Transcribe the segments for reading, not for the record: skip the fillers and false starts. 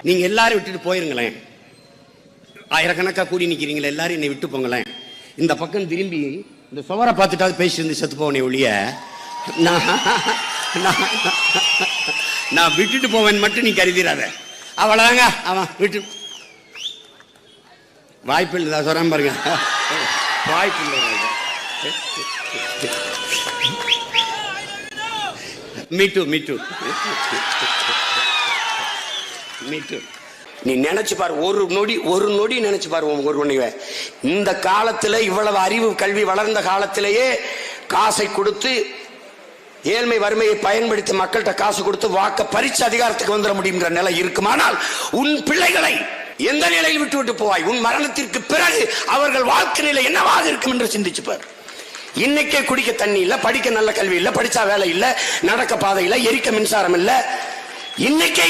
நீங்க எல்லாரும் விட்டுட்டு போயிருங்களேன். ஆயிரக்கணக்கா கூடி நிக்கிறீங்களே, எல்லாரும் என்னை விட்டு போங்களேன். இந்த பக்கம் திரும்பி இந்த சுவரை பார்த்துட்டாவது பேசிட்டு செத்து போவனே ஒழிய நான் விட்டுட்டு போவேன் மட்டும் நீ கருதிடாத. அவ்வளவுதாங்க. அவன் விட்டு வாய்ப்பு இல்லை சொல்றேன் பாருங்க. வாய்ப்பு இல்லை. மீட்டு மீட்டு மீட்டு நீ நினைச்சு பாரு, ஒரு நொடி நினைச்சு பாரு. இந்த காலத்துல இவ்வளவு அறிவு கல்வி வளர்ந்த காலத்திலேயே காசை கொடுத்து ஏழ்மை வறுமையை பயன்படுத்தி மக்கள்கிட்ட காசு கொடுத்து வாக்க பறிச்சு அதிகாரத்துக்கு வந்துட முடியுங்கிற நிலை இருக்குமானால் உன் பிள்ளைகளை எந்த நிலையில் விட்டு விட்டு போவாய்? உன் மரணத்திற்கு பிறகு அவர்கள் வாழ்க்கை நிலை என்னவாக இருக்கும் என்று சிந்திச்சு பார். இன்னைக்கே குடிக்க தண்ணி இல்ல, படிக்க நல்ல கல்வி இல்ல, படிச்சா வேலை இல்ல, நடக்க பாதை இல்ல, எரிக்க மின்சாரம் இல்ல. இன்னைக்கே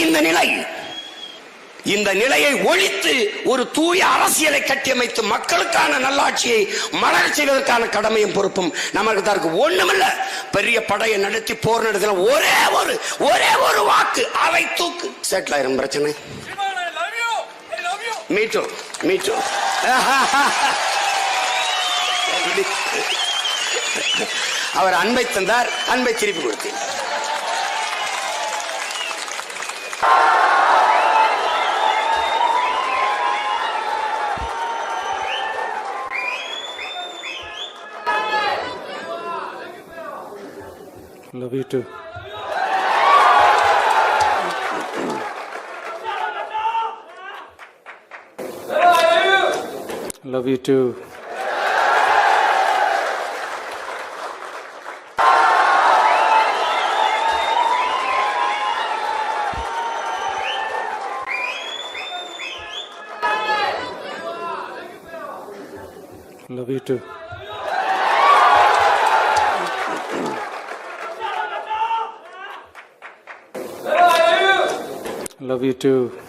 இந்த நிலையை ஒழித்து ஒரு தூய அரசியலை கட்டியமைத்து மக்களுக்கான நல்லாட்சியை மலர செய்வதற்கான கடமையும் பொறுப்பும் நமக்கு தான் இருக்கு. ஒண்ணுமில்ல, பெரிய படையை நடத்தி போர் நடத்தின ஒரே ஒரு வாக்கு அவை தூக்கு செட்டில் ஆயிரும் பிரச்சனை. மீட்டு மீட்டு அவர் அன்பை தந்தார், அன்பை திருப்பி கொடுத்தேன். Love you too. Love you too. Love you too. Love you too.